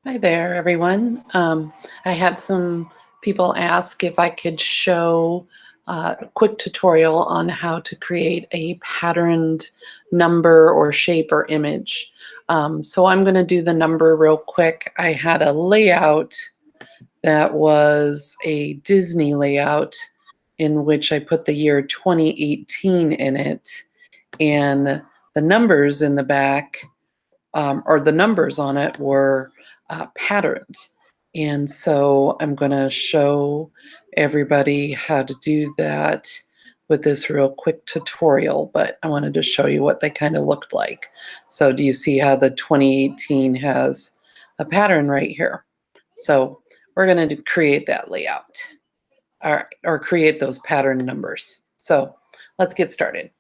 Hi there, everyone. I had some people ask if I could show a quick tutorial on how to create a patterned number or shape or image. So I'm going to do the number real quick. I had a layout that was a Disney layout in which I put the year 2018 in it, and the numbers in the back or the numbers on it were patterned. And so I'm going to show everybody how to do that with this real quick tutorial, but I wanted to show you what they kind of looked like. So do you see how the 2018 has a pattern right here? So we're going to create that layout, or create those pattern numbers. So let's get started.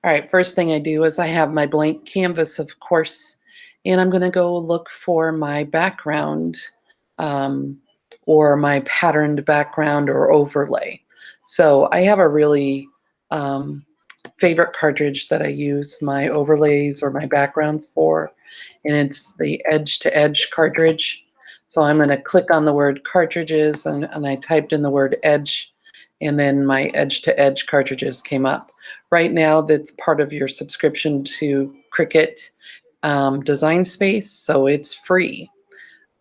All right, first thing I do is I have my blank canvas, of course, and I'm going to go look for my background or my patterned background or overlay. So I have a really favorite cartridge that I use my overlays or my backgrounds for, and it's the Edge to Edge cartridge. So I'm going to click on the word cartridges, and I typed in the word edge, and then my Edge to Edge cartridges came up. Right now, that's part of your subscription to Cricut Design Space, so it's free.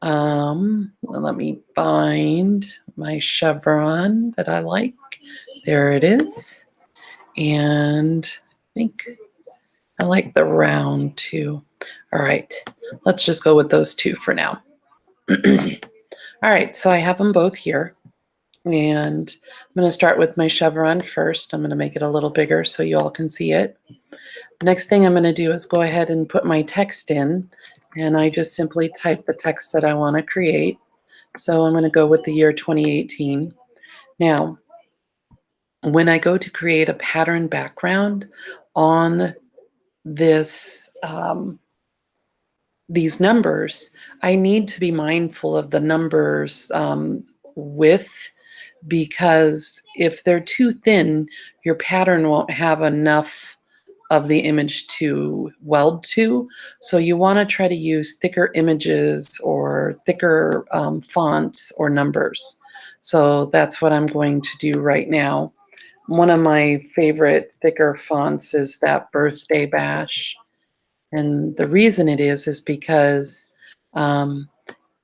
Well, let me find my chevron that I like. There it is. And I think I like the round too. All right, let's just go with those two for now. All right, so I have them both here. And I'm going to start with my chevron first. I'm going to make it a little bigger so you all can see it. Next thing I'm going to do is go ahead and put my text in. And I just simply type the text that I want to create. So I'm going to go with the year 2018. Now, when I go to create a pattern background on this these numbers, I need to be mindful of the numbers width, because if they're too thin, your pattern won't have enough of the image to weld to. So you want to try to use thicker images or thicker fonts or numbers. So that's what I'm going to do right now. One of my favorite thicker fonts is that Birthday Bash. And the reason it is because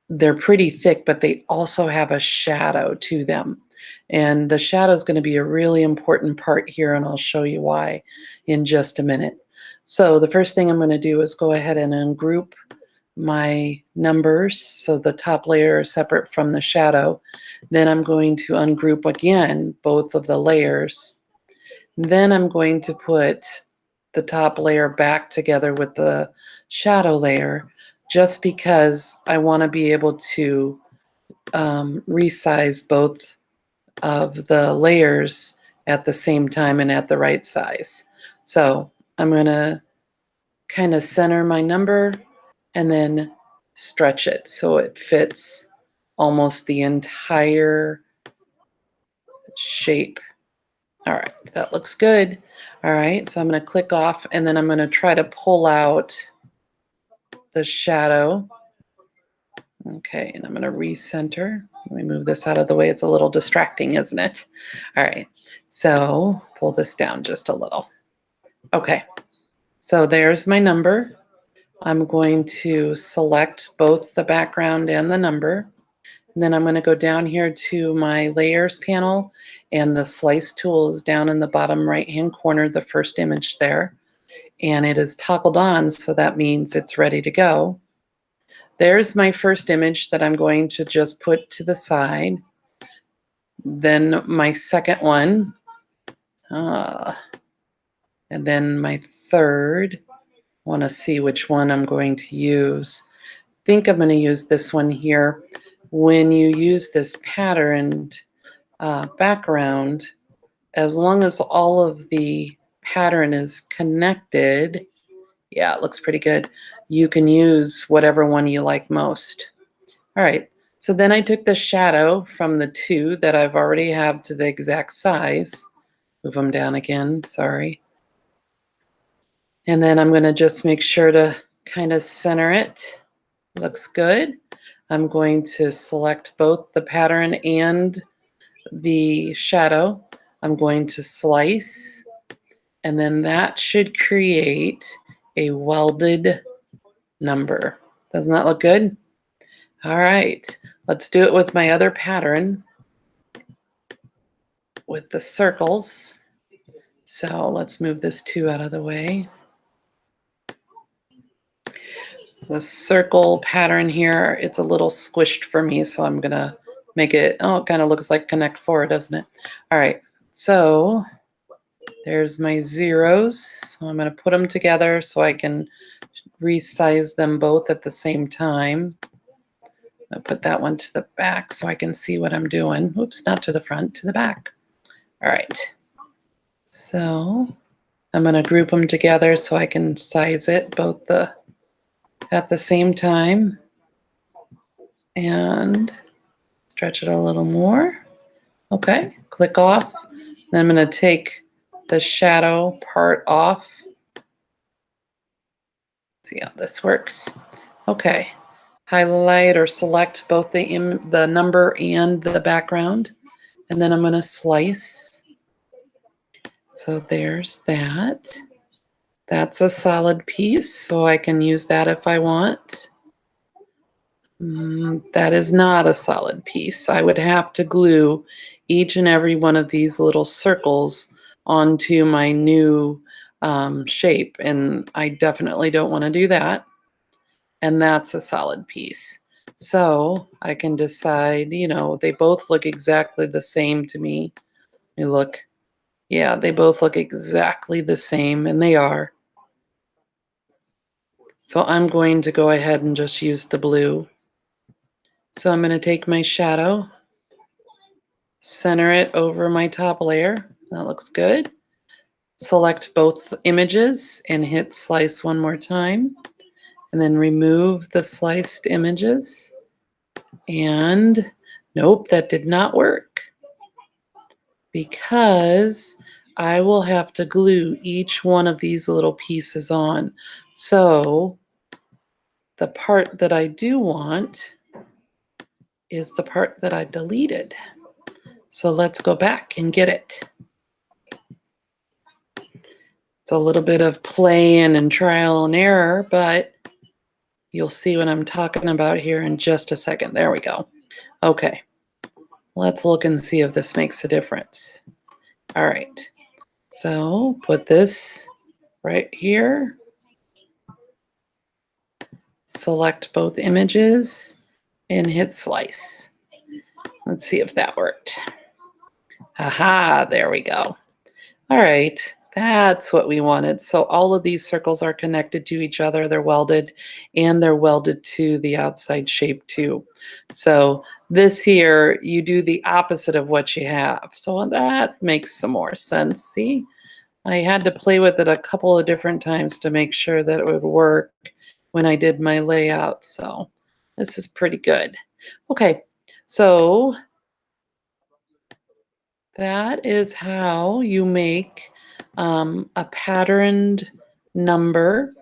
they're pretty thick, but they also have a shadow to them. And the shadow is going to be a really important part here, and I'll show you why in just a minute. So the first thing I'm going to do is go ahead and ungroup my numbers so the top layer is separate from the shadow. Then I'm going to ungroup again both of the layers. Then I'm going to put the top layer back together with the shadow layer, just because I want to be able to resize both of the layers at the same time and at the right size. So I'm going to kind of center my number and then stretch it so it fits almost the entire shape. All right, that looks good. All right, so I'm going to click off, and then I'm going to try to pull out the shadow. Okay, and I'm going to recenter. Let me move this out of the way. It's a little distracting, isn't it? All right, so pull this down just a little. Okay, so there's my number. I'm going to select both the background and the number. And then I'm going to go down here to my layers panel, and the slice tool is down in the bottom right-hand corner, the first image there. And it is toggled on, so that means it's ready to go. There's my first image that I'm going to just put to the side. Then my second one, and then my third. I want to see which one I'm going to use. I think I'm going to use this one here. When you use this patterned background, as long as all of the pattern is connected, yeah, it looks pretty good. You can use whatever one you like most. All right, so then I took the shadow from the two that I've already have to the exact size. Move them down again, sorry. And then I'm going to just make sure to kind of center it. Looks good. I'm going to select both the pattern and the shadow. I'm going to slice, and then that should create a welded number. Doesn't that look good? All right, let's do it with my other pattern with the circles. So let's move this 2 out of the way. The circle pattern here, it's a little squished for me, so I'm gonna make it, oh, it kind of looks like Connect 4, doesn't it? All right, so there's my zeros. So I'm gonna put them together so I can resize them both at the same time. I'll put that one to the back so I can see what I'm doing. Oops, not to the front, to the back. All right, so I'm gonna group them together so I can size it both at the same time and stretch it a little more. Okay, click off. Then I'm going to take the shadow part off. See how this works. Okay, highlight or select both the number and the background, and then I'm going to slice. So there's that. That's a solid piece, so I can use that if I want. That is not a solid piece. I would have to glue each and every one of these little circles onto my new shape, and I definitely don't want to do that. And that's a solid piece. So I can decide, you know, they both look exactly the same to me. Let me look. Yeah, they both look exactly the same, and they are. So I'm going to go ahead and just use the blue. So I'm going to take my shadow, center it over my top layer. That looks good. Select both images and hit slice one more time. And then remove the sliced images. And nope, that did not work because I will have to glue each one of these little pieces on. So the part that I do want is the part that I deleted. So let's go back and get it. It's a little bit of playing and trial and error, but you'll see what I'm talking about here in just a second. There we go. Okay, let's look and see if this makes a difference. All right, so put this right here. Select both images and hit slice. Let's see if that worked. Aha, there we go. All right, that's what we wanted. So all of these circles are connected to each other. They're welded, and they're welded to the outside shape too. So this here, you do the opposite of what you have. So that makes some more sense. See, I had to play with it a couple of different times to make sure that it would work when I did my layout. So this is pretty good. Okay, so that is how you make a patterned number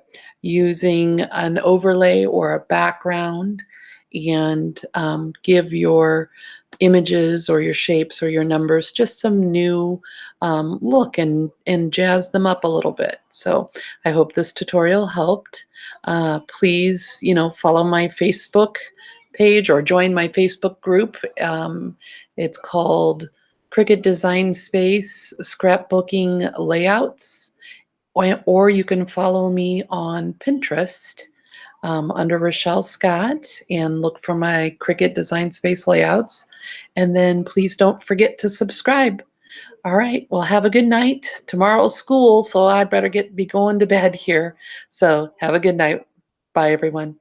using an overlay or a background, and give your images or your shapes or your numbers just some new look and jazz them up a little bit. So I hope this tutorial helped. Please, you know, follow my Facebook page or join my Facebook group. It's called Cricut Design Space Scrapbooking Layouts, or you can follow me on Pinterest under Rochelle Scott and look for my Cricut Design Space layouts. And then please don't forget to subscribe. All right, well, have a good night. Tomorrow's school, so I better be going to bed here. So have a good night. Bye, everyone.